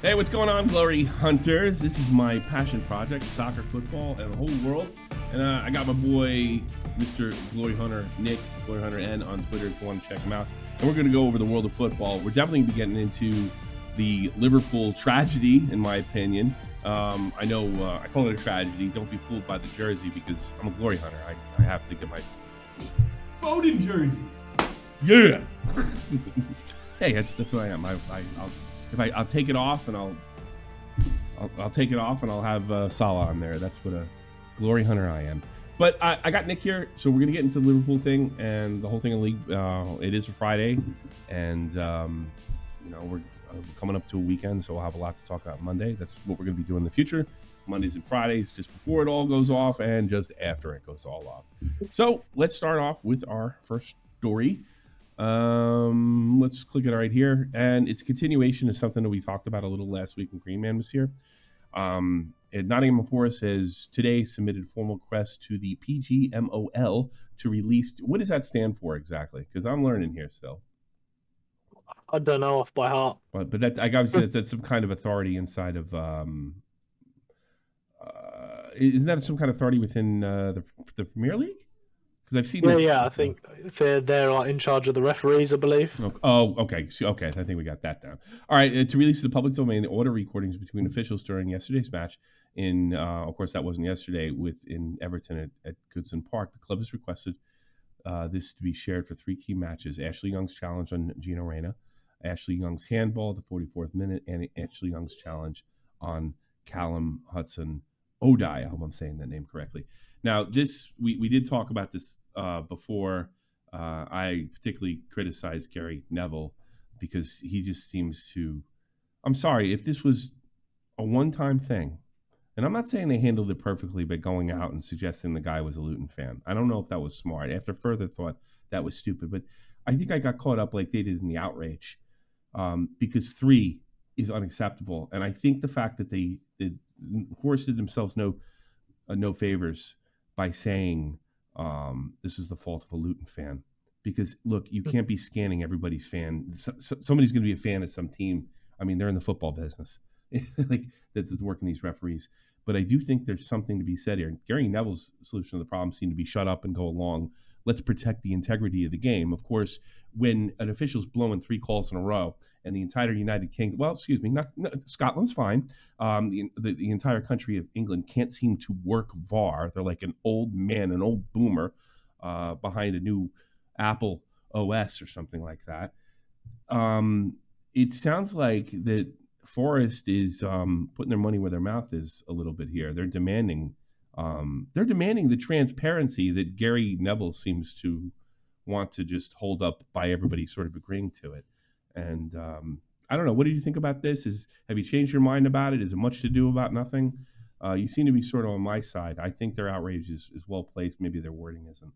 Hey, what's going on, Glory Hunters? This is my passion project, soccer, football, and the whole world. And I got my boy, Mr. Glory Hunter, Nick, Glory Hunter N on Twitter if you want to check him out. And we're going to go over the world of football. We're definitely going to be getting into the Liverpool tragedy, in my opinion. I know I call it a tragedy. Don't be fooled by the jersey because I'm a Glory Hunter. I have to get my Foden jersey. Yeah. Hey, that's who I am. I'll take it off and I'll take it off and I'll have Salah on there. That's what a Glory Hunter I am. But I got Nick here, so we're gonna get into the Liverpool thing and the whole thing in the league. It is a Friday, and we're coming up to a weekend, so we'll have a lot to talk about Monday. That's what we're gonna be doing in the future. Mondays and Fridays, just before it all goes off and just after it goes all off. So let's start off with our first story. Let's click it right here, and it's a continuation of something that we talked about a little last week when Green Man was here. Nottingham Forest has today submitted formal request to the PGMOL to release. What does that stand for exactly? Because I'm learning here still. I don't know off by heart. But that I got to say that's some kind of authority inside of. Isn't that some kind of authority within the Premier League? Because I've seen. Yeah. I think they're in charge of the referees, I believe. Oh, okay. Okay. I think we got that down. All right. To release to the public domain the audio recordings between officials during yesterday's match. Of course, that wasn't yesterday. In Everton at Goodson Park, the club has requested this to be shared for three key matches: Ashley Young's challenge on Gino Reyna, Ashley Young's handball at the 44th minute, and Ashley Young's challenge on Callum Hudson-Odoi. I hope I'm saying that name correctly. Now, this we did talk about this before. I particularly criticized Gary Neville because he just seems to. I'm sorry if this was a one-time thing, and I'm not saying they handled it perfectly by going out and suggesting the guy was a Luton fan. I don't know if that was smart. After further thought, that was stupid. But I think I got caught up like they did in the outrage because 3 is unacceptable, and I think the fact that they Forest did themselves no favors by saying this is the fault of a Luton fan. Because, look, you can't be scanning everybody's fan. Somebody's going to be a fan of some team. I mean, they're in the football business, like that's working these referees. But I do think there's something to be said here. Gary Neville's solution to the problem seemed to be shut up and go along. Let's protect the integrity of the game. Of course, when an official's blowing 3 calls in a row and the entire United Kingdom, Scotland's fine. The entire country of England can't seem to work VAR. They're like an old man, an old boomer behind a new Apple OS or something like that. It sounds like that Forest is putting their money where their mouth is a little bit here. They're demanding the transparency that Gary Neville seems to want to just hold up by everybody sort of agreeing to it. And I don't know. What do you think about this? Have you changed your mind about it? Is it much to do about nothing? You seem to be sort of on my side. I think their outrage is well placed. Maybe their wording isn't.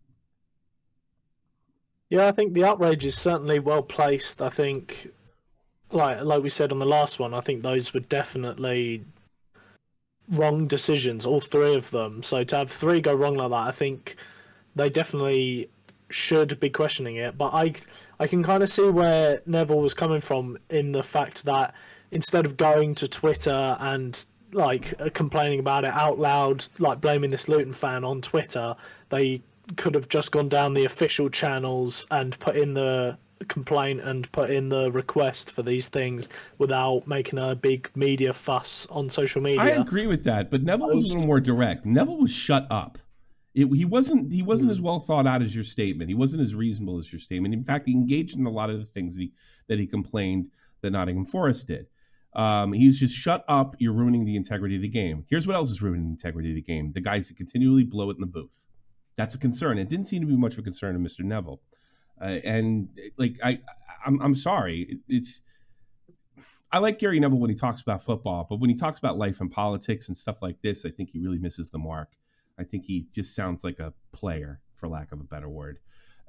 Yeah, I think the outrage is certainly well placed. I think, like we said on the last one, I think those were definitely wrong decisions, all 3 of them. So to have 3 go wrong like that, I think they definitely should be questioning it. But I can kind of see where Neville was coming from in the fact that instead of going to Twitter and complaining about it out loud, like blaming this Luton fan on Twitter, they could have just gone down the official channels and put in the complaint and put in the request for these things without making a big media fuss on social media. I agree with that, but Neville was a little more direct. Neville was shut up. He wasn't as well thought out as your statement. He wasn't as reasonable as your statement. In fact, he engaged in a lot of the things that he complained that Nottingham Forest did. He was just shut up. You're ruining the integrity of the game. Here's what else is ruining the integrity of the game: the guys that continually blow it in the booth. That's a concern. It didn't seem to be much of a concern to Mr. Neville. I'm sorry. I like Gary Neville when he talks about football, but when he talks about life and politics and stuff like this, I think he really misses the mark. I think he just sounds like a player, for lack of a better word.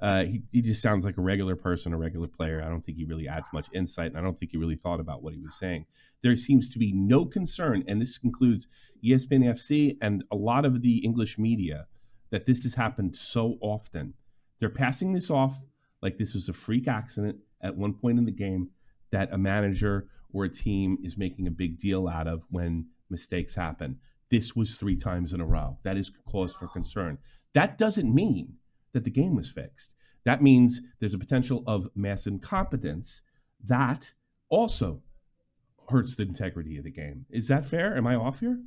He just sounds like a regular person, a regular player. I don't think he really adds much insight, and I don't think he really thought about what he was saying. There seems to be no concern, and this includes ESPN FC and a lot of the English media, that this has happened so often. They're passing this off like this was a freak accident at one point in the game that a manager or a team is making a big deal out of when mistakes happen. This was 3 times in a row. That is cause for concern. That doesn't mean that the game was fixed. That means there's a potential of mass incompetence that also hurts the integrity of the game. Is that fair? Am I off here?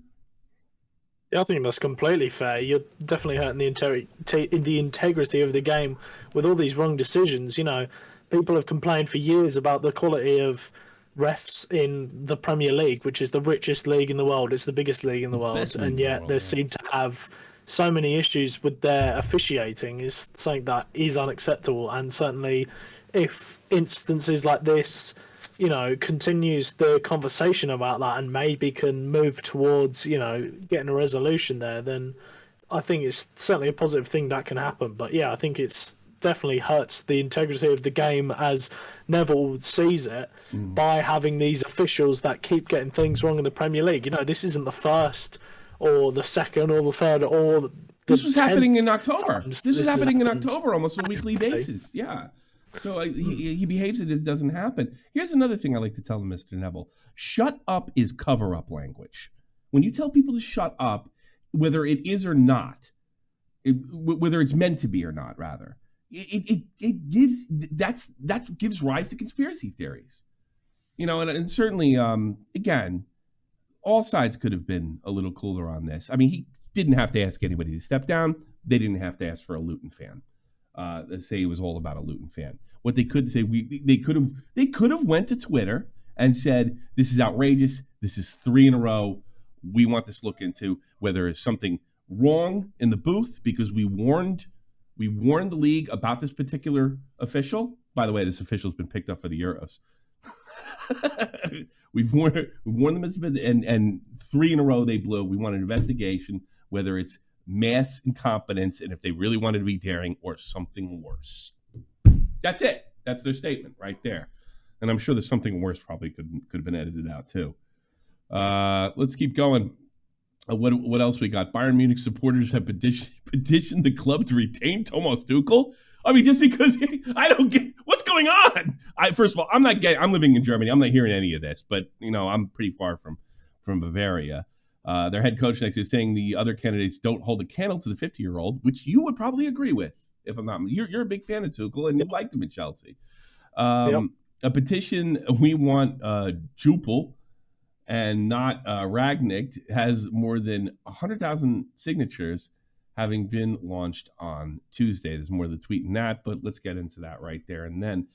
Yeah, I think that's completely fair. You're definitely hurting the integrity of the game with all these wrong decisions. You know, people have complained for years about the quality of refs in the Premier League, which is the richest league in the world. It's the biggest league in the world, Best league and in the yet world, they yeah. seem to have so many issues with their officiating. Is something that is unacceptable, and certainly, if instances like this, you know, continues the conversation about that and maybe can move towards, you know, getting a resolution there, then I think it's certainly a positive thing that can happen. But yeah, I think it's definitely hurts the integrity of the game as Neville sees it by having these officials that keep getting things wrong in the Premier League. You know, this isn't the first or the second or the third or the This was happening 10th in October. times This was this has happening in happened. October almost on a weekly basis. Yeah. So he behaves as if it doesn't happen. Here's another thing I like to tell him, Mr. Neville. Shut up is cover-up language. When you tell people to shut up, whether it is or not, whether it's meant to be or not, rather, it gives that gives rise to conspiracy theories. You know, and certainly, again, all sides could have been a little cooler on this. I mean, he didn't have to ask anybody to step down. They didn't have to ask for a Luton fan. Say it was all about a Luton fan. What they could say, they could have went to Twitter and said, "This is outrageous. This is 3 in a row. We want this looked into. Whether it's something wrong in the booth because we warned the league about this particular official. By the way, this official's been picked up for the Euros." we've warned them, and 3 in a row they blew. We want an investigation, whether it's mass incompetence and if they really wanted to be daring or something worse. That's it. That's their statement right there. And I'm sure there's something worse probably could have been edited out too. Let's keep going. What else we got? Bayern Munich supporters have petitioned the club to retain Thomas Tuchel. I mean, just because I don't get what's going on. First of all, I'm living in Germany. I'm not hearing any of this, but you know, I'm pretty far from Bavaria. Their head coach next is saying the other candidates don't hold a candle to the 50-year-old, which you would probably agree with. If I'm not, you're a big fan of Tuchel and you liked him at Chelsea. Yep. A petition, we want Jupel and not Ragnick, has more than 100,000 signatures, having been launched on Tuesday. There's more to the tweet than that, but let's get into that right there. And then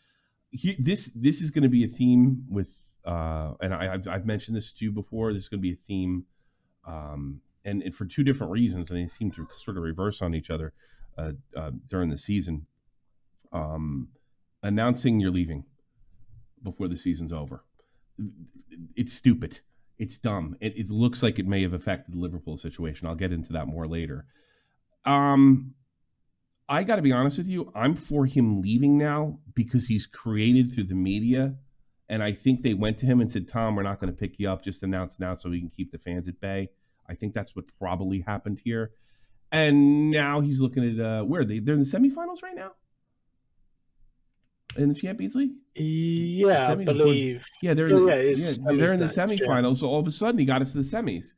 this is going to be a theme with, and I've mentioned this to you before. This is going to be a theme, and for 2 different reasons, and they seem to sort of reverse on each other during the season. Announcing you're leaving before the season's over. It's stupid. It's dumb. It looks like it may have affected the Liverpool situation. I'll get into that more later. I got to be honest with you. I'm for him leaving now because he's created through the media. And I think they went to him and said, "Tom, we're not going to pick you up. Just announce now so we can keep the fans at bay." I think that's what probably happened here. And now he's looking at where they're in the semifinals right now in the Champions League. Yeah, I believe. They're in the semifinals. So all of a sudden, he got us to the semis.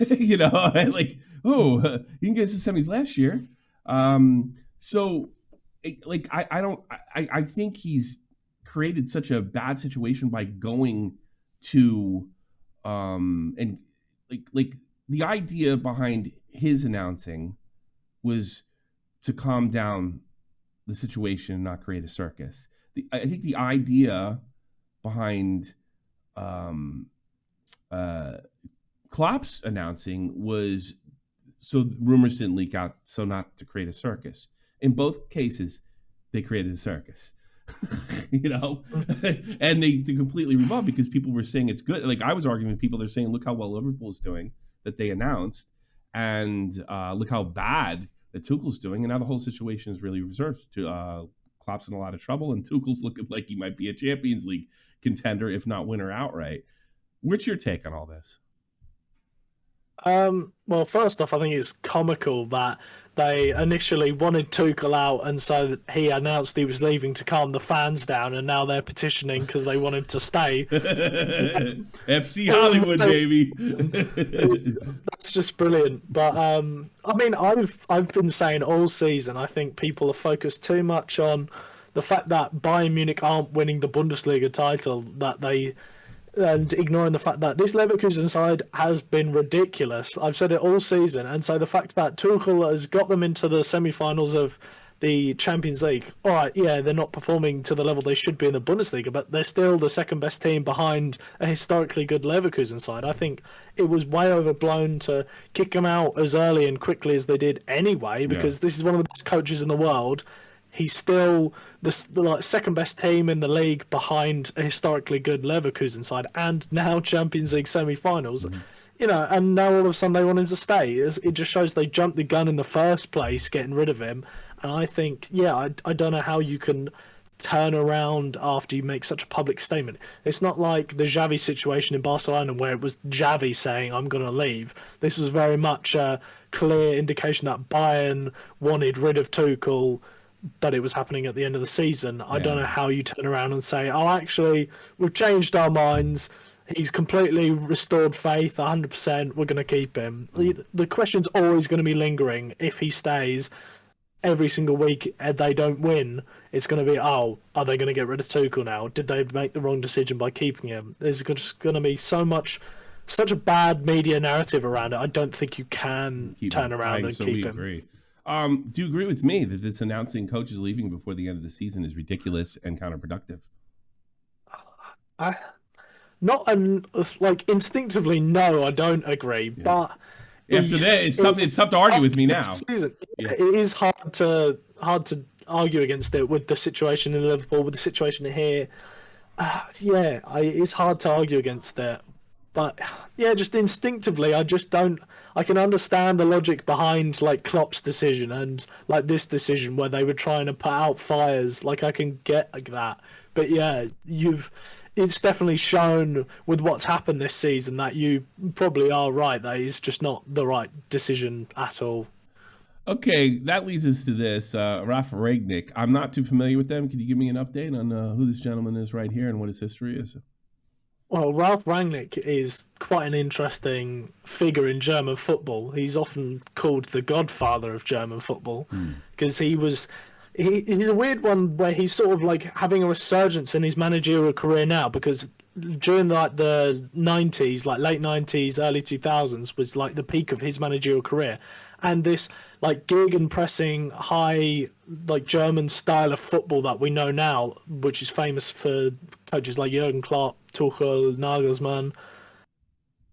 You know, like, he didn't get us to the semis last year. I think he's created such a bad situation by going to, and like the idea behind his announcing was to calm down the situation and not create a circus. I think the idea behind Klopp's announcing was so rumors didn't leak out, so not to create a circus. In both cases, they created a circus. You know, and they completely revolved because people were saying it's good. Like I was arguing with people, they're saying, look how well Liverpool's doing that they announced, and look how bad that Tuchel's doing, and now the whole situation is really reserved to Klopp's in a lot of trouble, and Tuchel's looking like he might be a Champions League contender, if not winner outright. What's your take on all this? Well, first off, I think it's comical that they initially wanted Tuchel out, and so he announced he was leaving to calm the fans down, and now they're petitioning because they want him to stay. FC Hollywood, baby. That's just brilliant. But I mean, I've been saying all season, I think people are focused too much on the fact that Bayern Munich aren't winning the Bundesliga title, and ignoring the fact that this Leverkusen side has been ridiculous. I've said it all season, and so the fact that Tuchel has got them into the semi-finals of the Champions League. All right, yeah, they're not performing to the level they should be in the Bundesliga, but they're still the second best team behind a historically good Leverkusen side. I think it was way overblown to kick them out as early and quickly as they did anyway, because this is one of the best coaches in the world. He's still the second best team in the league behind a historically good Leverkusen side, and now Champions League semi-finals. And now all of a sudden they want him to stay. It just shows they jumped the gun in the first place, getting rid of him. And I think, I don't know how you can turn around after you make such a public statement. It's not like the Xavi situation in Barcelona where it was Xavi saying, I'm going to leave. This was very much a clear indication that Bayern wanted rid of Tuchel, but it was happening at the end of the season. I don't know how you turn around and say, oh, actually, we've changed our minds. He's completely restored faith, 100%. We're going to keep him. The question's always going to be lingering. If he stays every single week and they don't win, it's going to be, oh, are they going to get rid of Tuchel now? Did they make the wrong decision by keeping him? There's just going to be such a bad media narrative around it. I don't think you can turn around and keep him. Agree. Do you agree with me that this announcing coaches leaving before the end of the season is ridiculous and counterproductive? Instinctively, no, I don't agree. But after that, it's tough to argue with me now. It is hard to argue against it with the situation in Liverpool, with the situation here. It's hard to argue against it. But just instinctively, I just don't. I can understand the logic behind like Klopp's decision and like this decision where they were trying to put out fires. Like I can get like that, but it's definitely shown with what's happened this season that you probably are right. That is just not the right decision at all. Okay, that leads us to this. Rafa Rangnick. I'm not too familiar with them. Could you give me an update on who this gentleman is right here and what his history is? Well, Ralf Rangnick is quite an interesting figure in German football. He's often called the godfather of German football because he's a weird one where he's sort of like having a resurgence in his managerial career now, because during like the 90s, like late 90s, early 2000s was like the peak of his managerial career. And this like gegenpressing, high like German style of football that we know now, which is famous for coaches like Jurgen Klopp, Tuchel, Nagelsmann.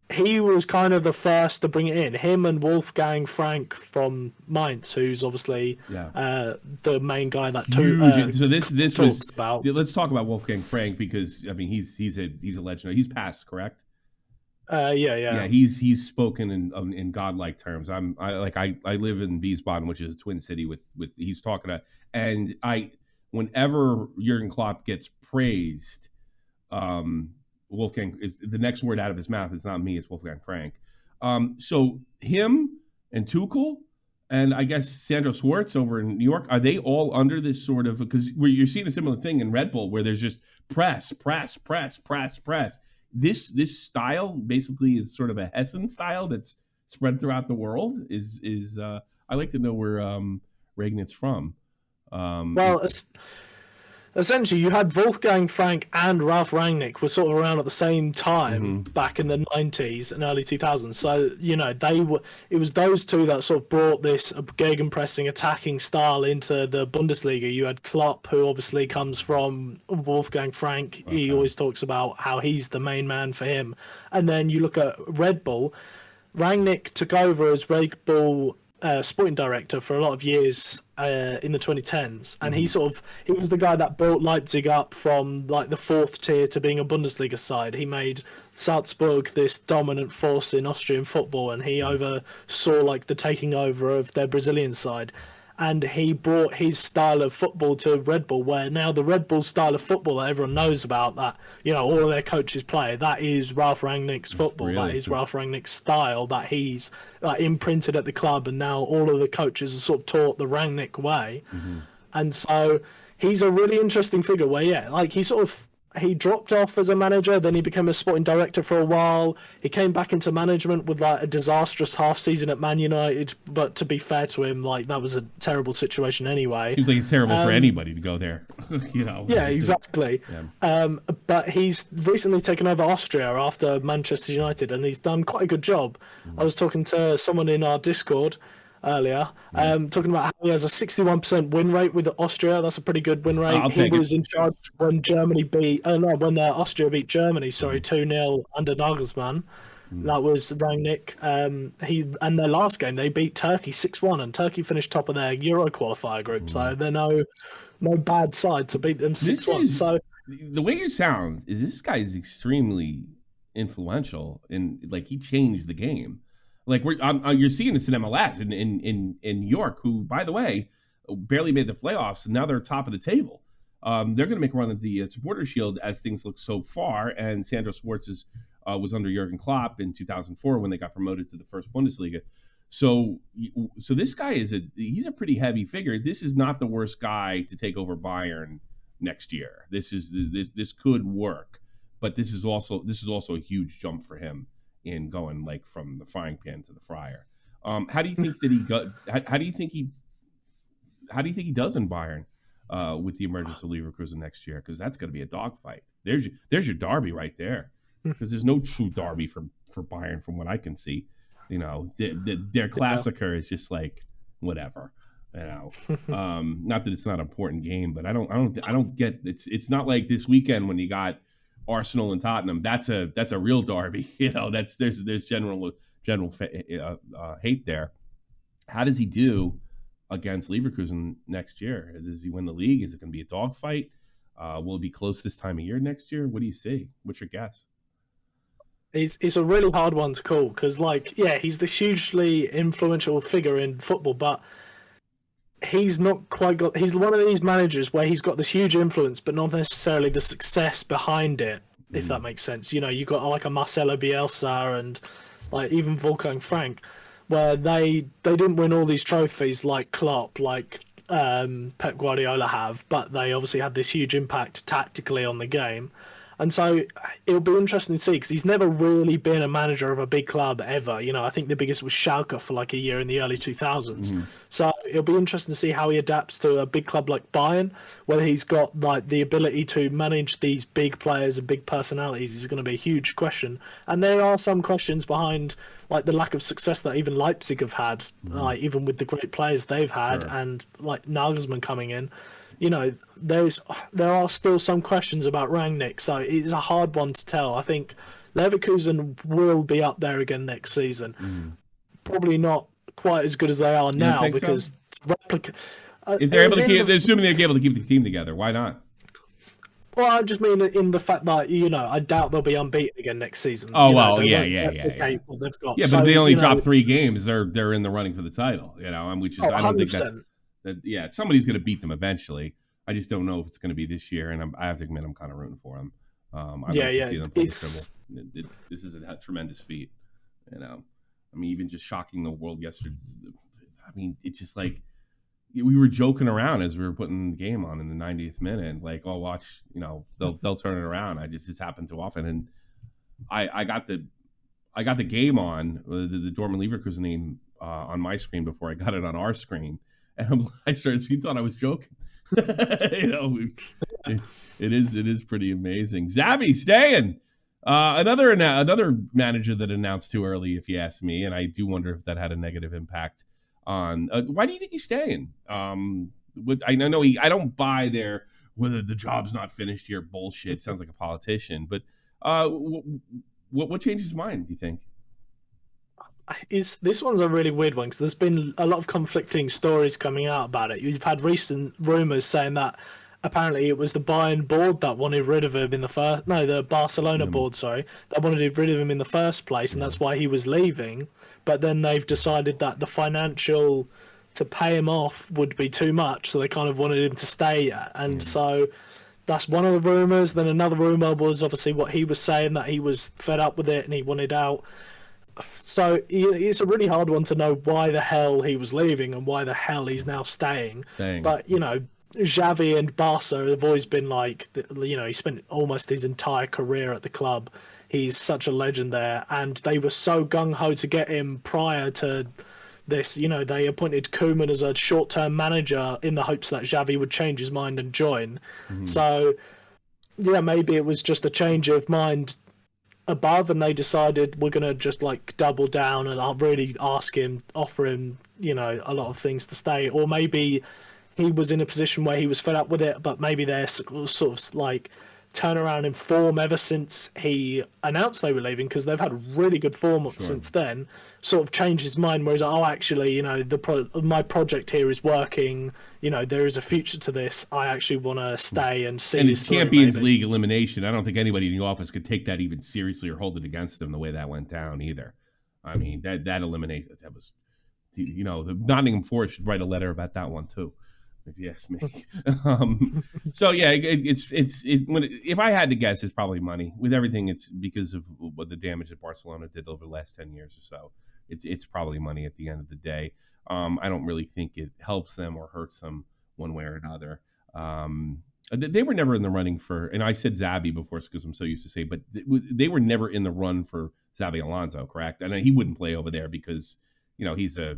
He was kind of the first to bring it in. Him and Wolfgang Frank from Mainz, who's obviously the main guy that so this was about. Let's talk about Wolfgang Frank, because I mean he's a legend. He's passed, correct? Yeah. He's spoken in godlike terms. I live in Wiesbaden, which is a twin city with he's talking to, and whenever Jurgen Klopp gets praised, Wolfgang is the next word out of his mouth. It's not me, it's Wolfgang Frank. So him and Tuchel and I guess Sandro Schwartz over in New York, are they all under this sort of, because you're seeing a similar thing in Red Bull where there's just press. This style basically is sort of a Hessen style that's spread throughout the world. I like to know where Rangnick's from. Essentially, you had Wolfgang Frank and Ralf Rangnick were sort of around at the same time back in the 90s and early 2000s. So, it was those two that sort of brought this gegenpressing attacking style into the Bundesliga. You had Klopp, who obviously comes from Wolfgang Frank. Okay. He always talks about how he's the main man for him. And then you look at Red Bull. Rangnick took over as Red Bull sporting director for a lot of years in the 2010s, and he was the guy that built Leipzig up from like the fourth tier to being a Bundesliga side. He made Salzburg this dominant force in Austrian football, and he oversaw like the taking over of their Brazilian side. and he brought his style of football to Red Bull, where now the Red Bull style of football that everyone knows about, that all of their coaches play, that is Ralph Rangnick's football. Really? That is Ralph Rangnick's style that he's imprinted at the club, and now all of the coaches are sort of taught the Rangnick way. Mm-hmm. And so he's a really interesting figure where, like he dropped off as a manager, then he became a sporting director for a while. He came back into management with like a disastrous half season at Man United, but to be fair to him, like that was a terrible situation anyway. Seems like it's terrible for anybody to go there. Yeah, exactly. Yeah. But he's recently taken over Austria after Manchester United, and he's done quite a good job. I was talking to someone in our Discord earlier, talking about how he has a 61% win rate with Austria. That's a pretty good win rate. He was in charge when Austria beat Germany, 2-0 under Nagelsmann. That was Rangnick. And their last game they beat Turkey 6-1, and Turkey finished top of their Euro qualifier group. So they're no bad side to beat them 6-1. So the way you sound is this guy is extremely influential, and like he changed the game. Like you're seeing this in MLS in New York, who, by the way, barely made the playoffs, and now they're top of the table. They're going to make a run at the Supporters Shield as things look so far. And Sandro Schwartz was under Jurgen Klopp in 2004 when they got promoted to the first Bundesliga. So this guy he's a pretty heavy figure. This is not the worst guy to take over Bayern next year. This could work, but this is also a huge jump for him in going like from the frying pan to the fryer. How do you think that he got? How do you think he does in Bayern with the emergence of Leverkusen next year? Because that's going to be a dogfight. There's your derby right there. Because there's no true derby for Bayern from what I can see. Their Klassiker is just like whatever. Not that it's not an important game, but I don't get it's not like this weekend when you got Arsenal and Tottenham. That's a real derby. There's general hate there. How does he do against Leverkusen next year? Does he win the league? Is it going to be a dogfight? Will it be close this time of year next year? What do you see? What's your guess? It's a really hard one to call because, he's this hugely influential figure in football, but he's not quite got. He's one of these managers where he's got this huge influence, but not necessarily the success behind it. If that makes sense, you got like a Marcelo Bielsa and like even Wolfgang Frank, where they didn't win all these trophies like Klopp, like Pep Guardiola have, but they obviously had this huge impact tactically on the game. And so it'll be interesting to see because he's never really been a manager of a big club ever. I think the biggest was Schalke for like a year in the early 2000s. So it'll be interesting to see how he adapts to a big club like Bayern, whether he's got like the ability to manage these big players and big personalities is going to be a huge question. And there are some questions behind like the lack of success that even Leipzig have had, like even with the great players they've had, and like Nagelsmann coming in. There are still some questions about Rangnick, so it's a hard one to tell. I think Leverkusen will be up there again next season. Probably not quite as good as they are now because if they're able to keep, assuming they're able to keep the team together, why not? Well, I just mean in the fact that I doubt they'll be unbeaten again next season. Oh well, yeah. What they've got. Yeah, but if they only drop 3 games, they're in the running for the title. Which is I don't think that's somebody's going to beat them eventually. I just don't know if it's going to be this year, and I have to admit I'm kind of rooting for them. This is a tremendous feat. Even just shocking the world yesterday. It's just like we were joking around as we were putting the game on in the 90th minute, like, oh, watch, they'll turn it around. This happened too often, and I got the game on the Dortmund Leverkusen game on my screen before I got it on our screen, and I started. He thought I was joking. It is pretty amazing. Zabby staying. Another manager that announced too early, if you ask me, and I do wonder if that had a negative impact on. Why do you think he's staying? I know I don't buy their whether the job's not finished here bullshit. Sounds like a politician, but what changed his mind? Do you think? This one's a really weird one because there's been a lot of conflicting stories coming out about it. You've had recent rumours saying that apparently it was the Bayern board that wanted rid of him the Barcelona board, that wanted rid of him in the first place, and that's why he was leaving. But then they've decided that the financial to pay him off would be too much, so they kind of wanted him to stay. And so that's one of the rumours. Then another rumour was obviously what he was saying, that he was fed up with it and he wanted out. So it's a really hard one to know why the hell he was leaving and why the hell he's now staying. But, Xavi and Barca have always been like, he spent almost his entire career at the club. He's such a legend there. And they were so gung-ho to get him prior to this. They appointed Koeman as a short-term manager in the hopes that Xavi would change his mind and join. So, yeah, maybe it was just a change of mind above, and they decided we're going to just like double down and I'll really offer him, a lot of things to stay. Or maybe he was in a position where he was fed up with it, but maybe they're sort of like turnaround in form ever since he announced they were leaving, because they've had really good form since then, sort of changed his mind where he's like, oh, actually, my project here is working, there is a future to this, I actually want to stay and see. And his Champions League elimination, I don't think anybody in the office could take that even seriously or hold it against him the way that went down either. I mean, that elimination, that was, the Nottingham Forest should write a letter about that one too, if you ask me. So yeah, if I had to guess, it's probably money. With everything, it's because of what the damage that Barcelona did over the last 10 years or so. It's probably money at the end of the day. I don't really think it helps them or hurts them one way or another. They were never in the running for, and I said Xavi before because I'm so used to say, but they were never in the run for Xabi Alonso, correct? And he wouldn't play over there because, he's a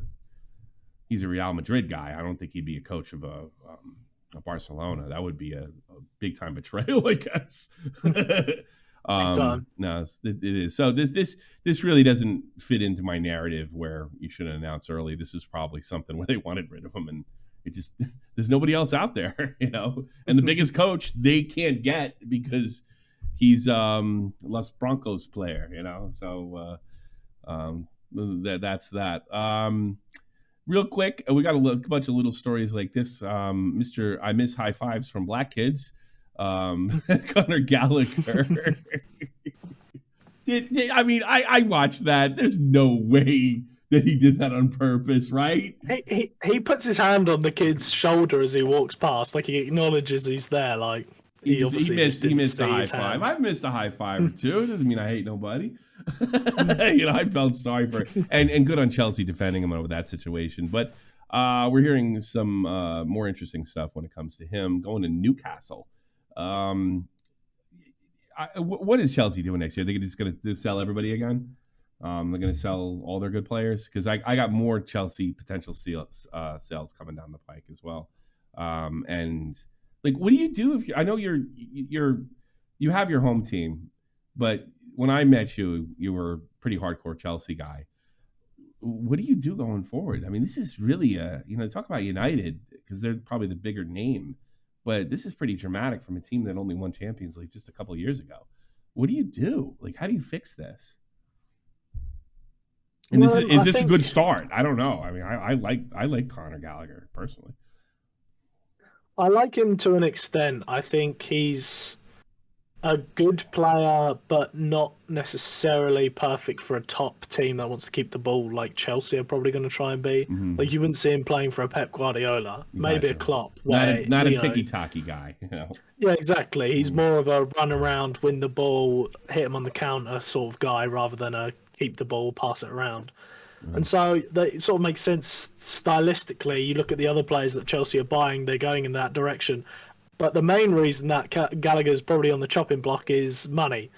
Real Madrid guy. I don't think he'd be a coach of a Barcelona. That would be a big time betrayal, I guess. No, it is. So this really doesn't fit into my narrative where you should announce early. This is probably something where they wanted rid of him, and it just there's nobody else out there, And the biggest coach they can't get because he's Los Broncos player, So that's that. Real quick, we got a bunch of little stories like this. Mr. I Miss High Fives from Black Kids. Conor Gallagher. I watched that. There's no way that he did that on purpose, right? He puts his hand on the kid's shoulder as he walks past, like he acknowledges he's there. Like he missed a high five. I've missed a high five or two. It doesn't mean I hate nobody. I felt sorry for it. And good on Chelsea defending him over that situation. But we're hearing some more interesting stuff when it comes to him going to Newcastle. What is Chelsea doing next year? They're just going to sell everybody again? They're going to sell all their good players? Because I got more Chelsea potential sales coming down the pike as well. And like, what do you do if I know you have your home team, but when I met you, you were a pretty hardcore Chelsea guy. What do you do going forward? I mean, this is really talk about United because they're probably the bigger name, but this is pretty dramatic from a team that only won Champions League just a couple of years ago. What do you do? Like, how do you fix this? And is this a good start? I don't know. I mean, I like Conor Gallagher personally. I like him to an extent. I think he's a good player, but not necessarily perfect for a top team that wants to keep the ball like Chelsea are probably going to try and be. Mm-hmm. Like, you wouldn't see him playing for a Pep Guardiola, maybe a Klopp. Not a ticky-tacky guy. Yeah, exactly. He's more of a run around, win the ball, hit him on the counter sort of guy rather than a keep the ball, pass it around. Mm. And so that sort of makes sense stylistically. You look at the other players that Chelsea are buying, they're going in that direction. But the main reason that Gallagher's probably on the chopping block is money.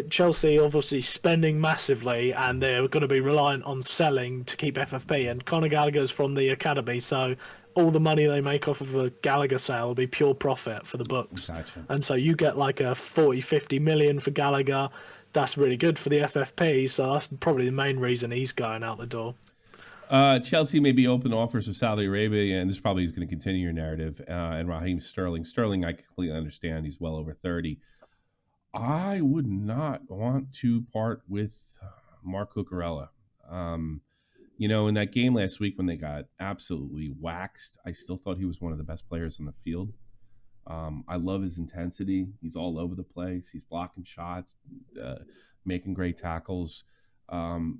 Chelsea obviously spending massively, and they're going to be reliant on selling to keep FFP. And Conor Gallagher's from the academy, so all the money they make off of a Gallagher sale will be pure profit for the books. Gotcha. And so you get like a 40-50 million for Gallagher. That's really good for the FFP. So that's probably the main reason he's going out the door. Chelsea may be open to offers of Saudi Arabia, and this probably is going to continue your narrative. And Raheem Sterling. Sterling, I completely understand. He's well over 30. I would not want to part with Mark Cucurella. In that game last week when they got absolutely waxed, I still thought he was one of the best players on the field. I love his intensity. He's all over the place. He's blocking shots, making great tackles.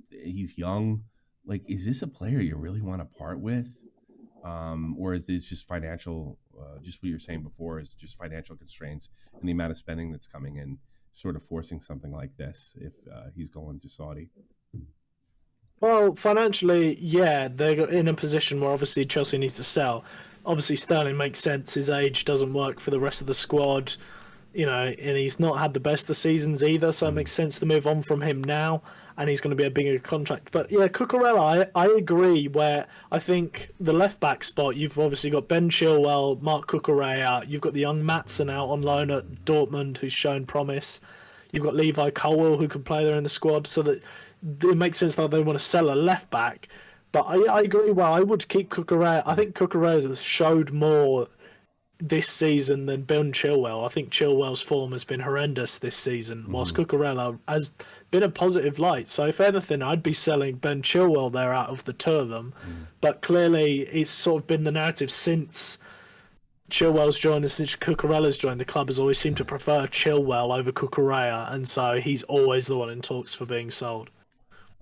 He's young. Like, is this a player you really want to part with? or is it just financial? Just what you were saying before is just financial constraints and the amount of spending that's coming in, sort of forcing something like this if he's going to Saudi. Well, financially, yeah, they're in a position where obviously Chelsea needs to sell. Obviously, Sterling makes sense. His age doesn't work for the rest of the squad, and he's not had the best of seasons either, so it makes sense to move on from him now, and he's going to be a bigger contract. But yeah, Cucurella, I agree. Where I think the left back spot, you've obviously got Ben Chilwell, Mark Cucurella, you've got the young Matson out on loan at Dortmund, who's shown promise. You've got Levi Colwill, who can play there in the squad, so that it makes sense that they want to sell a left back. But I agree. Well, I would keep Cucurella. I think Cucurella has showed more this season than Ben Chilwell. I think Chilwell's form has been horrendous this season, whilst Cucurella has been a positive light. So if anything, I'd be selling Ben Chilwell there out of the two of them. But clearly, it's sort of been the narrative since Chilwell's joined and since Cucurella's joined. The club has always seemed to prefer Chilwell over Cucurella, and so he's always the one in talks for being sold.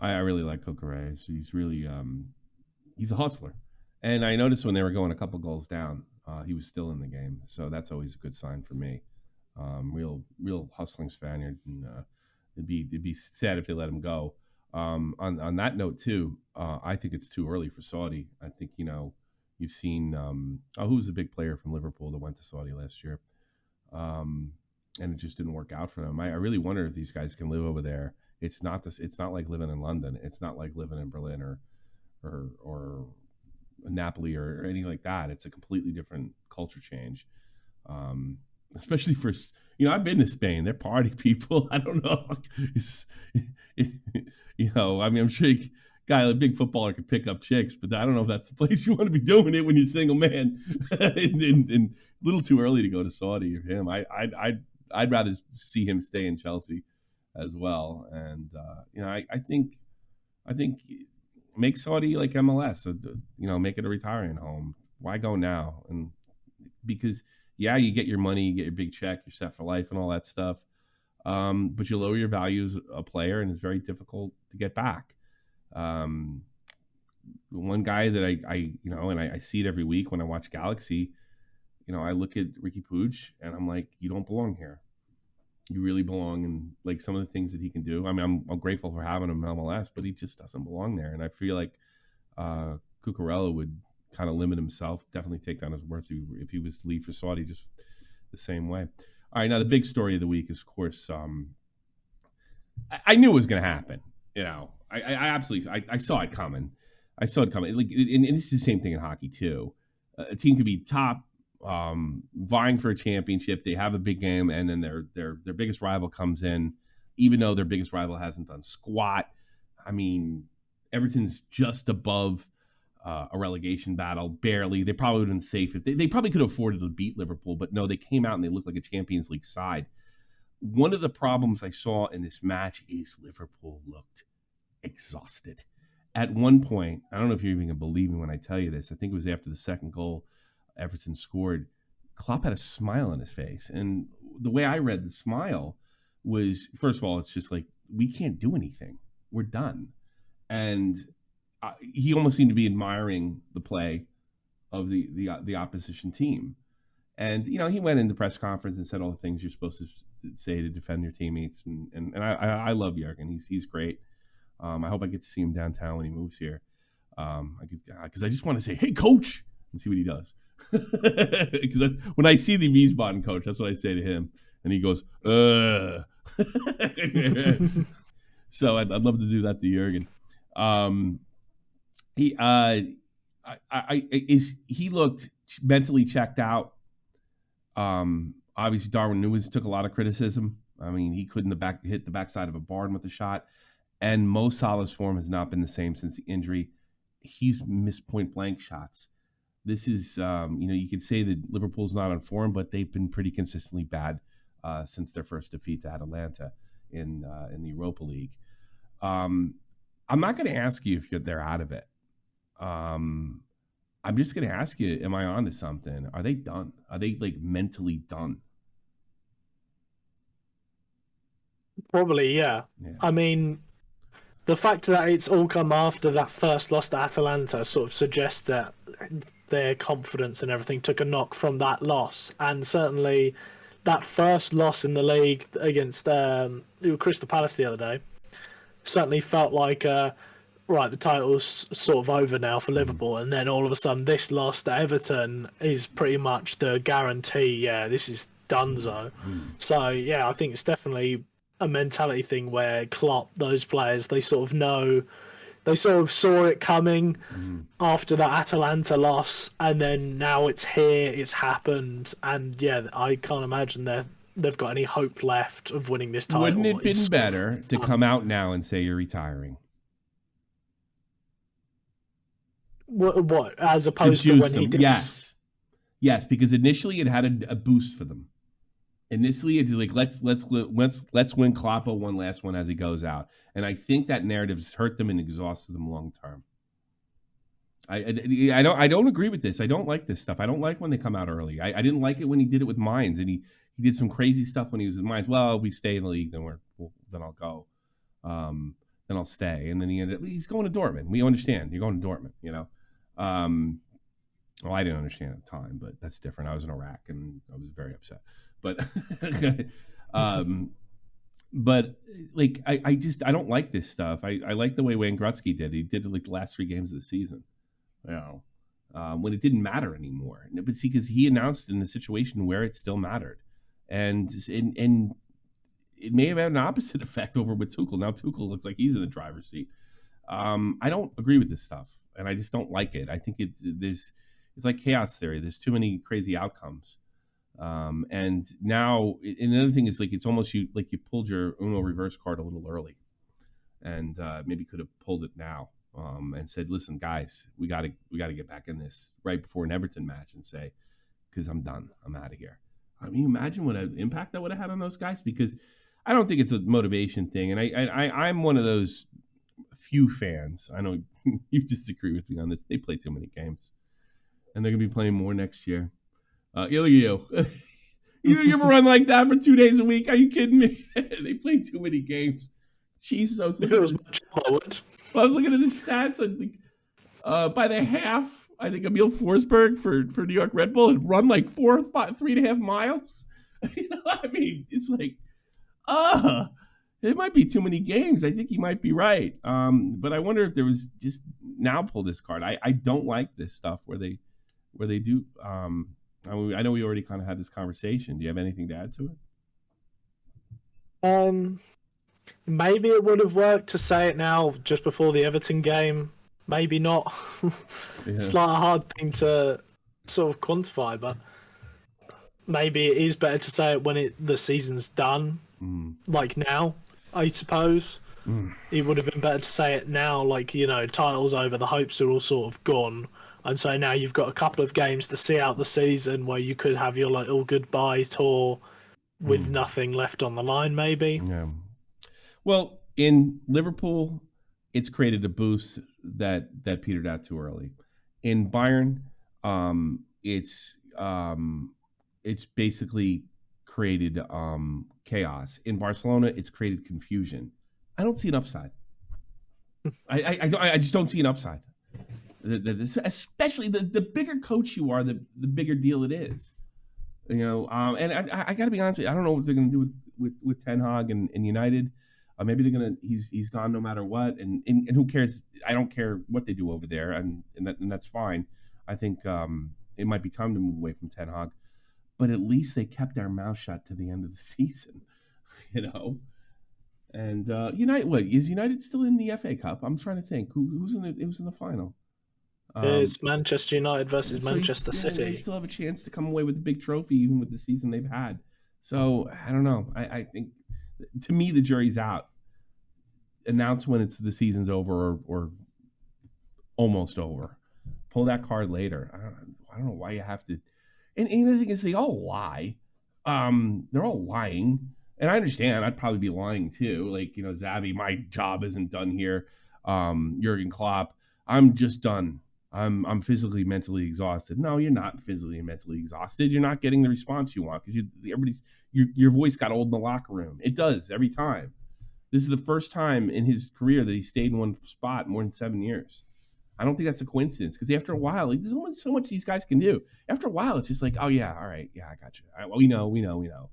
I really like Coqueret. So he's really he's a hustler, and I noticed when they were going a couple goals down, he was still in the game. So that's always a good sign for me. Real hustling Spaniard, and it'd be sad if they let him go. On that note too, I think it's too early for Saudi. I think you've seen who was a big player from Liverpool that went to Saudi last year, and it just didn't work out for them. I really wonder if these guys can live over there. It's not this. It's not like living in London. It's not like living in Berlin or Napoli or anything like that. It's a completely different culture change. Especially for I've been to Spain. They're party people. I don't know. I mean, I'm sure a big footballer could pick up chicks, but I don't know if that's the place you want to be doing it when you're single man. and a little too early to go to Saudi or him. I'd rather see him stay in Chelsea as well. And I think make Saudi like MLS. Make it a retiring home. Why go now? And because you get your money, you get your big check, you're set for life, and all that stuff. But you lower your value as a player, and it's very difficult to get back. One guy that I see it every week when I watch Galaxy. I look at Ricky Puig, and I'm like, you don't belong here. You really belong in like some of the things that he can do. I mean, I'm grateful for having him in MLS, but he just doesn't belong there. And I feel like Cucurella would kind of limit himself, definitely take down his worth if he was to leave for Saudi just the same way. All right, now the big story of the week is, of course, I knew it was going to happen. I absolutely, I saw it coming. I saw it coming. Like, and this is the same thing in hockey too. A team could be top, vying for a championship. They have a big game, and then their biggest rival comes in, even though their biggest rival hasn't done squat. I mean, Everton's just above a relegation battle, barely. They probably would have been safe if they probably could have afforded to beat Liverpool, but no, they came out and they looked like a Champions League side. One of the problems I saw in this match is Liverpool looked exhausted. At one point, I don't know if you're even going to believe me when I tell you this, I think it was after the second goal Everton scored, Klopp had a smile on his face. And the way I read the smile was, first of all, it's just like, we can't do anything. We're done. And he almost seemed to be admiring the play of the opposition team. And, he went into press conference and said all the things you're supposed to say to defend your teammates. And I love Jurgen. He's great. I hope I get to see him downtown when he moves here. Because I just want to say, hey, coach, and see what he does. Because when I see the Wiesbaden coach, that's what I say to him. And he goes, So I'd love to do that to Jurgen. He looked mentally checked out. Obviously, Darwin Núñez took a lot of criticism. I mean, he couldn't hit the backside of a barn with a shot. And Mo Salah's form has not been the same since the injury. He's missed point-blank shots. This is, you could say that Liverpool's not on form, but they've been pretty consistently bad since their first defeat to Atalanta in the Europa League. I'm not going to ask you if they're out of it. I'm just going to ask you, am I on to something? Are they done? Are they mentally done? Probably, yeah. I mean, the fact that it's all come after that first loss to Atalanta sort of suggests that their confidence and everything took a knock from that loss. And certainly that first loss in the league against Crystal Palace the other day certainly felt like, right, the title's sort of over now for Liverpool. And then all of a sudden, this loss to Everton is pretty much the guarantee, yeah, this is donezo. So, yeah, I think it's definitely a mentality thing where Klopp, those players, they sort of saw it coming after the Atalanta loss, and then now it's here, it's happened, and yeah, I can't imagine they've got any hope left of winning this title. Wouldn't it have been better to come out now and say you're retiring? What as opposed to when he did? Yes, because initially it had a boost for them. Initially, it's like let's win Kloppo one last one as he goes out, and I think that narrative's hurt them and exhausted them long term. I don't agree with this. I don't like this stuff. I don't like when they come out early. I didn't like it when he did it with Mainz, and he did some crazy stuff when he was in Mainz. Well, we stay in the league, then then I'll go, then I'll stay, and then he's going to Dortmund. We understand you're going to Dortmund, you know. Well, I didn't understand at the time, but that's different. I was in Iraq and I was very upset. But, but like I don't like this stuff. I like the way Wayne Gretzky did. He did it like the last 3 games of the season, you know, when it didn't matter anymore. But see, because he announced in a situation where it still mattered, and it may have had an opposite effect over with Tuchel. Now Tuchel looks like he's in the driver's seat. I don't agree with this stuff, and I just don't like it. I think it's like chaos theory. There's too many crazy outcomes. And now, and another thing is like it's almost you pulled your Uno reverse card a little early, and maybe could have pulled it now and said, "Listen, guys, we got to get back in this right before an Everton match and say, because I'm done, I'm out of here." I mean, imagine what an impact that would have had on those guys. Because I don't think it's a motivation thing, and I'm one of those few fans. I know you disagree with me on this. They play too many games, and they're gonna be playing more next year. You ever run like that for 2 days a week? Are you kidding me? They play too many games. Jesus, if it was much, I would. I was looking at the stats. I think by the half, I think Emil Forsberg for New York Red Bull had run like 3.5 miles. You know, I mean, it's like, it might be too many games. I think he might be right. But I wonder if there was just now pull this card. I don't like this stuff where they do. I know we already kind of had this conversation. Do you have anything to add to it? Maybe it would have worked to say it now, just before the Everton game. Maybe not. It's like a hard thing to sort of quantify, but maybe it is better to say it when the season's done, like now, I suppose. It would have been better to say it now, like, you know, title's over, the hopes are all sort of gone. And so now you've got a couple of games to see out the season where you could have your like all goodbye tour with nothing left on the line, maybe. Yeah. Well, in Liverpool, it's created a boost that petered out too early. In Bayern, it's basically created chaos. In Barcelona, it's created confusion. I don't see an upside. I just don't see an upside. Especially the bigger coach you are, the bigger deal it is. You know, and I got to be honest with you, I don't know what they're going to do with Ten Hag and United. Maybe they're going to he's gone no matter what, and who cares? I don't care what they do over there, and that's fine. I think it might be time to move away from Ten Hag, but at least they kept their mouth shut to the end of the season, you know. And United still in the FA Cup? I'm trying to think who's in the final. It's Manchester United versus Manchester City. They still have a chance to come away with a big trophy, even with the season they've had. So I don't know. I think, to me, the jury's out. Announce when the season's over or almost over. Pull that card later. I don't know why you have to. And the thing is, they all lie. They're all lying, and I understand. I'd probably be lying too. Like, you know, Xavi, my job isn't done here. Jurgen Klopp, I'm just done. I'm physically, mentally exhausted. No, you're not physically and mentally exhausted. You're not getting the response you want because your voice got old in the locker room. It does every time. This is the first time in his career that he stayed in one spot more than 7 years. I don't think that's a coincidence because after a while, like, there's only so much these guys can do. After a while, it's just like, oh yeah, all right, yeah, I got you. All right, well, we know.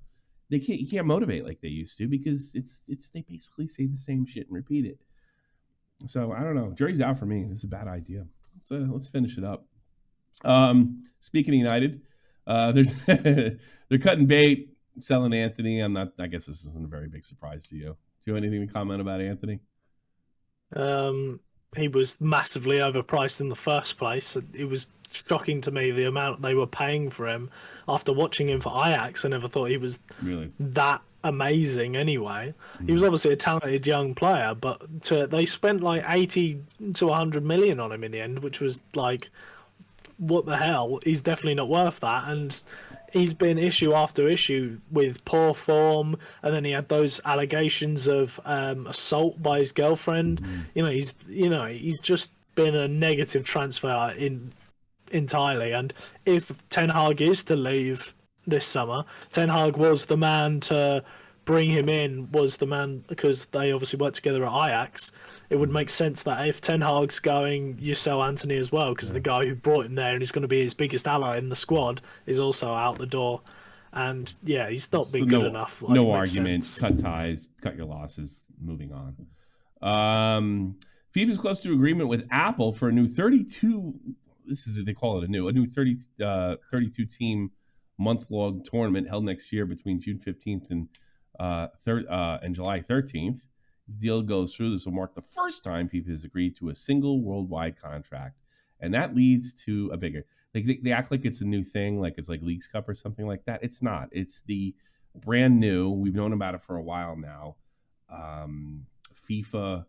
They can't, you can't motivate like they used to because it's they basically say the same shit and repeat it. So I don't know. Jury's out for me. This is a bad idea. Let's finish it up. Speaking of United, there's they're cutting bait, selling Anthony. I guess this isn't a very big surprise to you. Do you have anything to comment about Anthony? He was massively overpriced in the first place. It was shocking to me the amount they were paying for him. After watching him for Ajax, I never thought he was Really that amazing anyway. He was obviously a talented young player, but they spent like 80 to 100 million on him in the end, which was like, what the hell? He's definitely not worth that. And he's been issue after issue with poor form, and then he had those allegations of assault by his girlfriend. He's just been a negative transfer entirely. And if Ten Hag is to leave this summer, Ten Hag was the man to bring him in, was the man, because they obviously worked together at Ajax. It would make sense that if Ten Hag's going, you sell Anthony as well, because the guy who brought him there and is going to be his biggest ally in the squad is also out the door. And yeah, he's not been good enough. Like, no argument. Sense. Cut ties, cut your losses, moving on. FIFA's close to agreement with Apple for a new 32. They call it a new 32 team month-long tournament held next year between June 15th and July 13th. The deal goes through. This will mark the first time FIFA has agreed to a single worldwide contract, and that leads to a bigger. Like they act like it's a new thing, like it's like Leagues Cup or something like that. It's not. It's the brand new. We've known about it for a while now. FIFA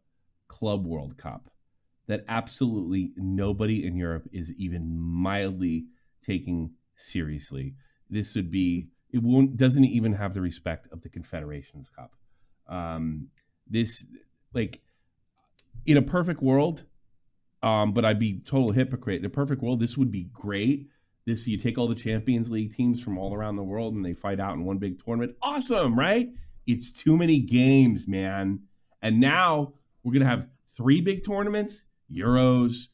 Club World Cup that absolutely nobody in Europe is even mildly taking seriously. This would be. Doesn't even have the respect of the Confederations Cup. This, like, in a perfect world, but I'd be total hypocrite. In a perfect world, this would be great. You take all the Champions League teams from all around the world and they fight out in one big tournament. Awesome, right? It's too many games, man. And now we're going to have 3 big tournaments, Euros,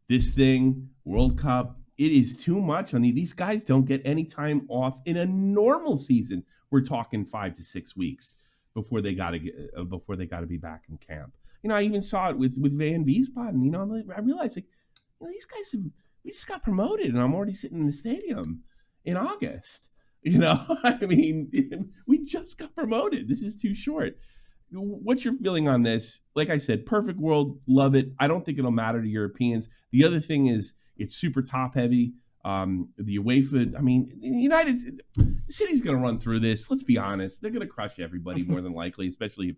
this thing, World Cup. It is too much. I mean, these guys don't get any time off in a normal season. We're talking 5 to 6 weeks before they got to be back in camp. I even saw it with Van Wiesbaden. I realized, like, these guys we just got promoted, and I'm already sitting in the stadium in August. I mean, we just got promoted. This is too short. What's your feeling on this? Like I said, perfect world, love it. I don't think it'll matter to Europeans. The other thing is it's super top heavy. The UEFA, I mean, United City's going to run through this. Let's be honest. They're going to crush everybody more than likely, especially if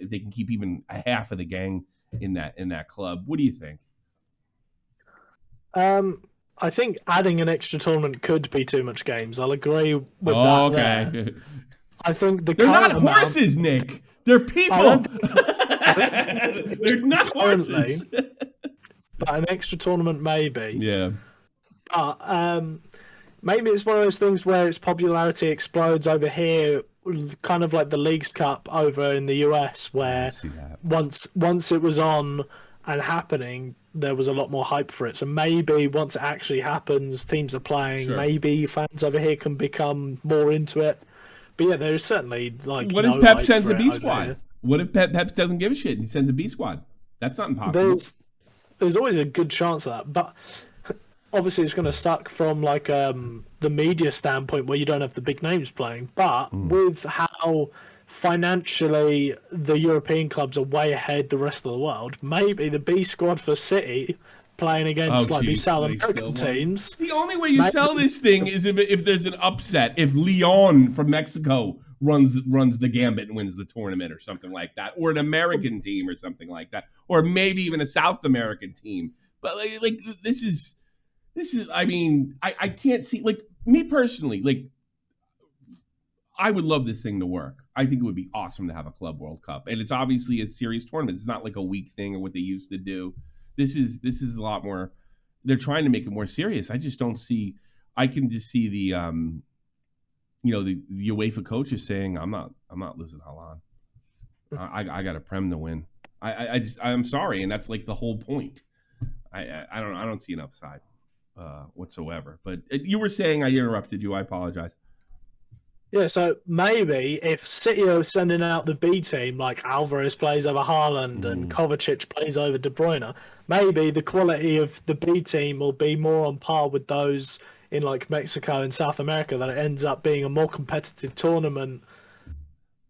they can keep even a half of the gang in that club. What do you think? I think adding an extra tournament could be too much games. I'll agree with that. Okay. There. I think they're not horses, Nick. They're people. They're not horses. But an extra tournament, maybe. Yeah. Maybe it's one of those things where its popularity explodes over here, kind of like the Leagues Cup over in the US, where once it was on and happening, there was a lot more hype for it. So maybe once it actually happens, teams are playing, maybe fans over here can become more into it. But yeah, there's certainly like. What if Pep sends a B squad? What if Pep doesn't give a shit and he sends a B squad? That's not impossible. There's always a good chance of that, but obviously it's going to suck from like the media standpoint where you don't have the big names playing. But with how financially the European clubs are way ahead the rest of the world, maybe the B squad for City playing against these South American teams. The only way you sell this thing is if there's an upset. If Leon from Mexico runs the gambit and wins the tournament or something like that, or an American team or something like that, or maybe even a South American team. But like this is I mean, I can't see, like, me personally, like, I would love this thing to work. I think it would be awesome to have a Club World Cup, and it's obviously a serious tournament. It's not like a week thing or what they used to do. This is a lot more. They're trying to make it more serious. I just don't see. I can just see the the UEFA coaches saying, I'm not losing Haaland. I got a Prem to win. I'm sorry, and that's like the whole point. I don't see an upside whatsoever. But you were saying I interrupted you. I apologize. Yeah, so maybe if City are sending out the B team, like Alvarez plays over Haaland and Mm. Kovacic plays over De Bruyne, maybe the quality of the B team will be more on par with those in like Mexico and South America, that it ends up being a more competitive tournament,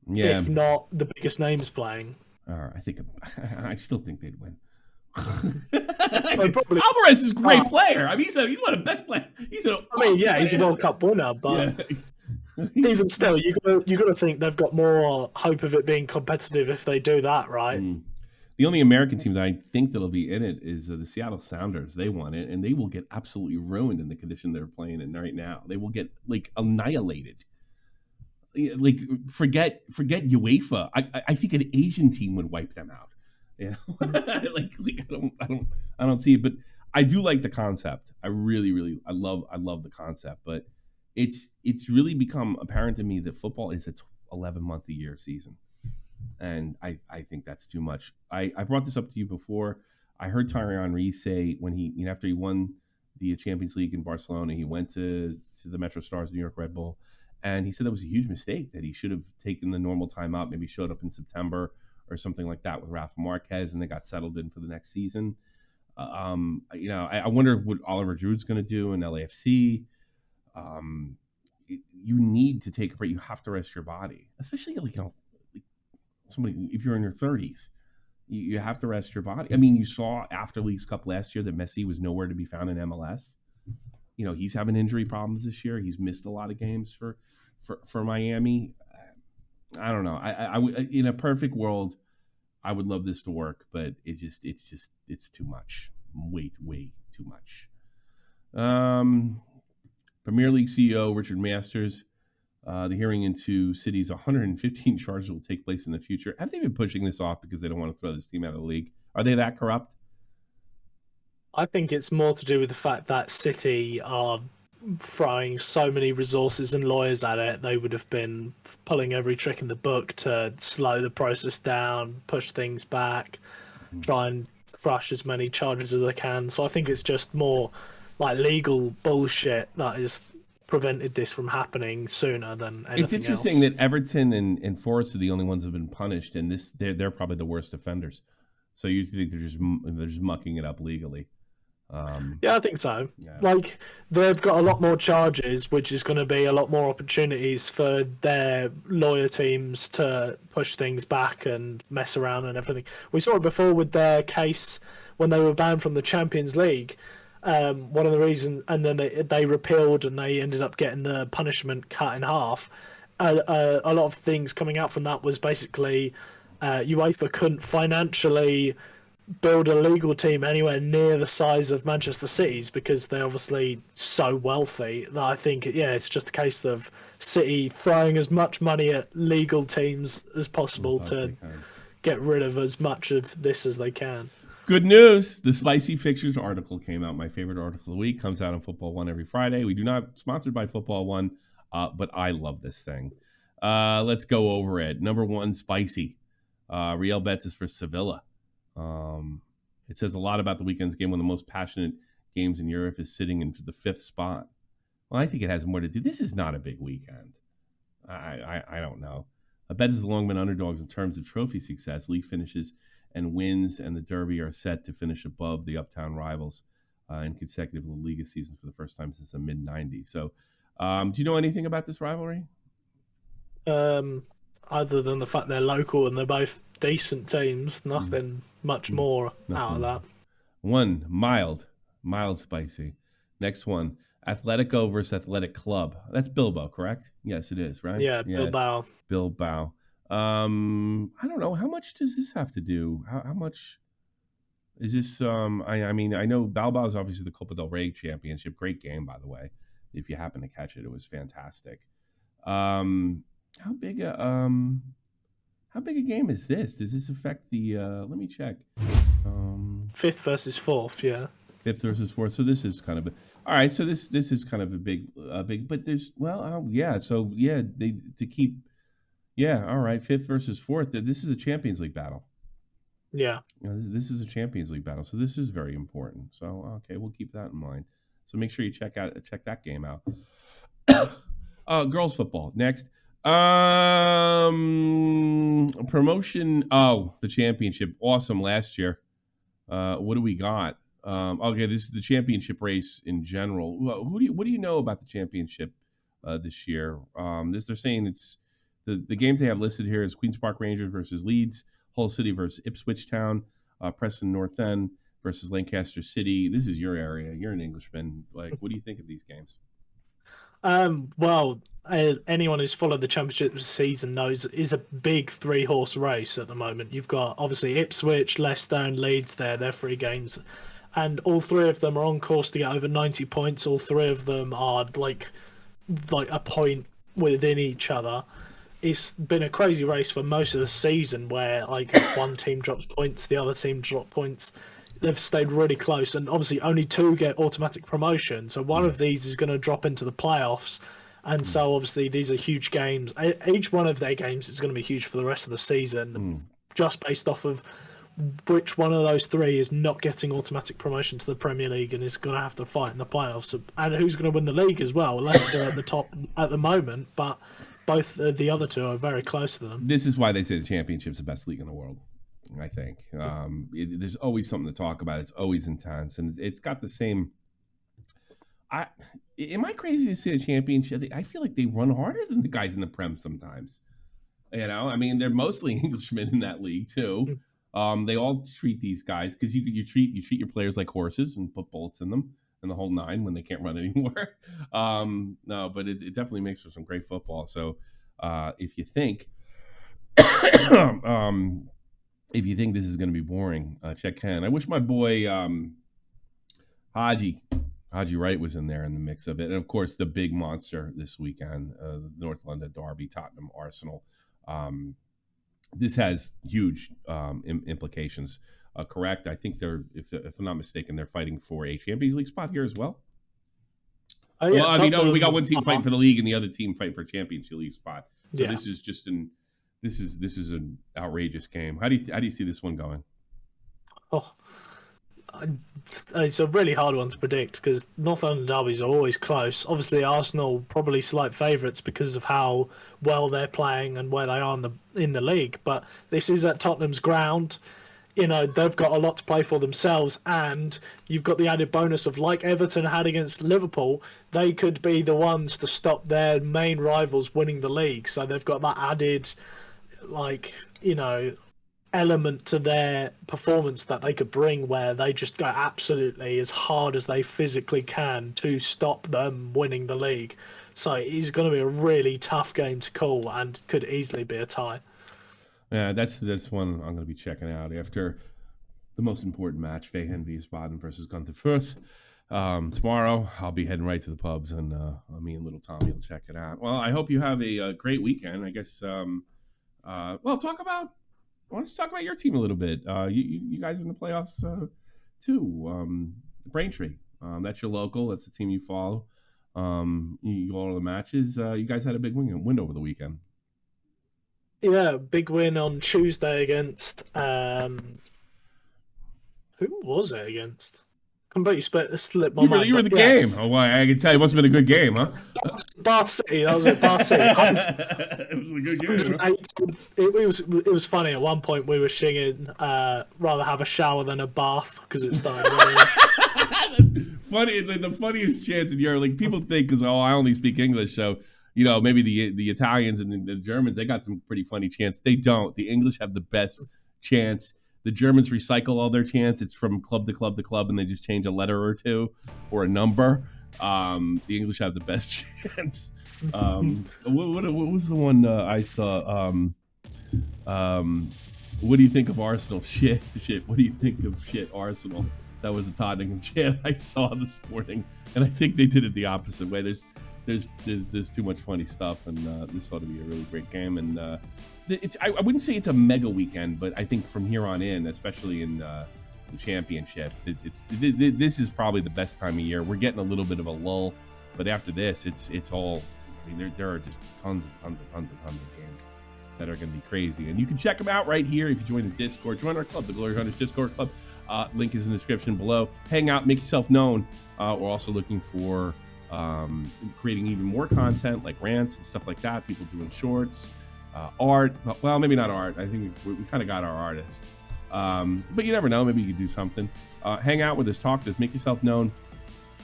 Yeah. if not the biggest names playing. I think I still think they'd win. So probably, Alvarez is a great player. I mean, he's one of the best players. He's an I mean, awesome yeah, he's a player. World Cup winner, but Yeah. even still, you got to think they've got more hope of it being competitive if they do that, right? Mm. The only American team that I think that'll be in it is the Seattle Sounders. They won it, and they will get absolutely ruined in the condition they're playing in right now. They will get like annihilated. Like forget UEFA. I think an Asian team would wipe them out. You know, like I don't see it, but I do like the concept. I really I love the concept, but it's really become apparent to me that football is a 11-month a year season, and I think that's too much. I brought this up to you before. I heard Thierry Henry say when after he won the Champions League in Barcelona, he went to the Metro Stars, New York Red Bull, and he said that was a huge mistake, that he should have taken the normal time out, maybe showed up in September or something like that with Rafa Marquez, and they got settled in for the next season. I wonder what Oliver Giroud's going to do in LAFC. You need to take a break. You have to rest your body, especially like somebody if you're in your 30s. You have to rest your body. I mean, you saw after Leagues Cup last year that Messi was nowhere to be found in MLS. He's having injury problems this year. He's missed a lot of games for Miami. I don't know. I would, in a perfect world, I would love this to work, but it's too much. Way too much. Premier League CEO Richard Masters. The hearing into City's 115 charges will take place in the future. Have they been pushing this off because they don't want to throw this team out of the league? Are they that corrupt? I think it's more to do with the fact that City are throwing so many resources and lawyers at it. They would have been pulling every trick in the book to slow the process down, push things back, try and crush as many charges as they can. So I think it's just more like legal bullshit that has prevented this from happening sooner than anything It's interesting else. that Everton and Forest are the only ones that have been punished, and they're probably the worst offenders. So you think they're just mucking it up legally? Yeah, I think so. Yeah. Like, they've got a lot more charges, which is going to be a lot more opportunities for their lawyer teams to push things back and mess around and everything. We saw it before with their case when they were banned from the Champions League. One of the reasons, and then they repealed and they ended up getting the punishment cut in half. A lot of things coming out from that was basically UEFA couldn't financially build a legal team anywhere near the size of Manchester City's because they're obviously so wealthy that I think, yeah, it's just a case of City throwing as much money at legal teams as possible to get rid of as much of this as they can. Good news. The Spicy Fixtures article came out. My favorite article of the week comes out on Football One every Friday. We do not sponsored by Football One, but I love this thing. Let's go over it. Number one, Spicy. Real Betis for Sevilla. It says a lot about the weekend's game. One of the most passionate games in Europe is sitting in the 5th spot. Well, I think it has more to do. This is not a big weekend. I don't know. Betis has long been underdogs in terms of trophy success. League finishes and wins and the Derby are set to finish above the Uptown rivals in consecutive La Liga seasons for the first time since the mid-90s. So, do you know anything about this rivalry? Other than the fact they're local and they're both decent teams, nothing much more out of that. One, mild spicy. Next one, Atletico versus Athletic Club. That's Bilbao, correct? Yes, it is, right? Yeah, Bilbao. I don't know. How much does this have to do? How much is this? I mean, I know Bilbao is obviously the Copa del Rey championship. Great game, by the way. If you happen to catch it, it was fantastic. How big a game is this? Does this affect the? Let me check. 5th versus 4th, yeah. 5th versus 4th. So this is kind of all right. So this is kind of a big. But there's yeah. So yeah, all right. 5th versus 4th. This is a Champions League battle. Yeah. This is a Champions League battle, so this is very important. So okay, we'll keep that in mind. So make sure you check that game out. Girls football next. Promotion. Oh, the championship. Awesome last year. What do we got? Okay, this is the championship race in general. What do you know about the championship this year? They're saying it's the games they have listed here is Queens Park Rangers versus Leeds, Hull City versus Ipswich Town, Preston North End versus Lancaster City. This is your area. You're an Englishman. Like, what do you think of these games? Well, anyone who's followed the championship season knows it is a big three-horse race at the moment. You've got obviously Ipswich, Leicester, and Leeds there. They're three games, and all three of them are on course to get over 90 points. All three of them are like a point within each other. It's been a crazy race for most of the season, where like one team drops points, the other team drop points. They've stayed really close, and obviously only two get automatic promotion. So one of these is going to drop into the playoffs, and so obviously these are huge games. Each one of their games is going to be huge for the rest of the season, just based off of which one of those three is not getting automatic promotion to the Premier League and is going to have to fight in the playoffs, and who's going to win the league as well. Leicester at the top at the moment, but both the other two are very close to them. This is why they say the championship's the best league in the world. I think there's always something to talk about. It's always intense, and it's got the same. Am I crazy to say the championship? I feel like they run harder than the guys in the Prem sometimes. You know, I mean, they're mostly Englishmen in that league too. They all treat these guys because you treat your players like horses and put bullets in them and the whole nine when they can't run anymore. No, but it definitely makes for some great football. So if you think. If you think this is going to be boring, check Ken. I wish my boy Haji Wright was in there in the mix of it. And, of course, the big monster this weekend, the North London Derby, Tottenham, Arsenal. This has huge implications, correct? I think they're, if I'm not mistaken, they're fighting for a Champions League spot here as well. Oh, yeah, well, I mean, we got one team fighting for the league and the other team fighting for a Champions League spot. So this is just This is an outrageous game. How do you see this one going? Oh, it's a really hard one to predict because North London derbies are always close. Obviously, Arsenal probably slight favourites because of how well they're playing and where they are in the league. But this is at Tottenham's ground. You know, they've got a lot to play for themselves, and you've got the added bonus of, like Everton had against Liverpool, they could be the ones to stop their main rivals winning the league. So they've got that added, like, you know, element to their performance that they could bring, where they just go absolutely as hard as they physically can to stop them winning the league. So it's going to be a really tough game to call and could easily be a tie. Yeah, that's one I'm going to be checking out after the most important match, Vehen Wiesbaden versus Gunther Fürth. Tomorrow, I'll be heading right to the pubs, and me and little Tommy will check it out. Well, I hope you have a great weekend. I guess. Why don't you talk about your team a little bit? You guys are in the playoffs too. Braintree. That's your local. That's the team you follow. You go all the matches. You guys had a big win over the weekend. Yeah, big win on Tuesday against who was it against? Completely slipped my mind. You were at the game. Oh, well, I can tell you, it must have been a good game, huh? Bath City. That was at Bath City. It was a good game. Huh? It was funny. At one point, we were singing "Rather Have a Shower Than a Bath" because it started raining. Funny. The funniest chance in Europe, like people think, because I only speak English, so you know maybe the Italians and the Germans they got some pretty funny chants. They don't. The English have the best chants. The Germans recycle all their chants. It's from club to club to club, and they just change a letter or two or a number. The English have the best chants. What was the one I saw? What do you think of Arsenal? Shit. What do you think of shit, Arsenal? That was a Tottenham chant I saw this morning, and I think they did it the opposite way. There's too much funny stuff, and this ought to be a really great game. And I wouldn't say it's a mega weekend, but I think from here on in, especially in the championship, this is probably the best time of year. We're getting a little bit of a lull, but after this, it's all. I mean, there are just tons of games. that are going to be crazy. And you can check them out right here if you join the Discord. Join our club, the Glory Hunters Discord Club. Link is in the description below. Hang out, make yourself known. We're also looking for creating even more content like rants and stuff like that. People doing shorts, art. Well, maybe not art. I think we kind of got our artist. But you never know. Maybe you could do something. Hang out with us, talk to us, make yourself known,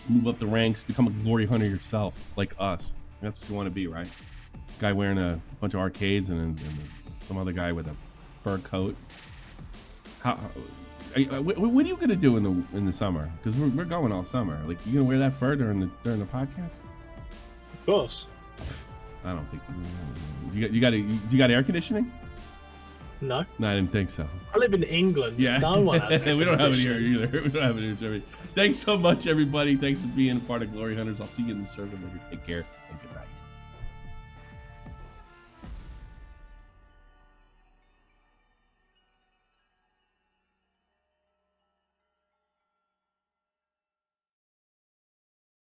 move up the ranks, become a Glory Hunter yourself, like us. That's what you want to be, right? Guy wearing a bunch of arcades and some other guy with a fur coat. What are you gonna do in the summer? Because we're going all summer. Like, you gonna wear that fur during the podcast? Of course. I don't think you got air conditioning. No. No, I didn't think so. I live in England. Yeah. No one has we don't have it here either. We don't have it here. Thanks so much, everybody. Thanks for being a part of Glory Hunters. I'll see you in the circle. Take care.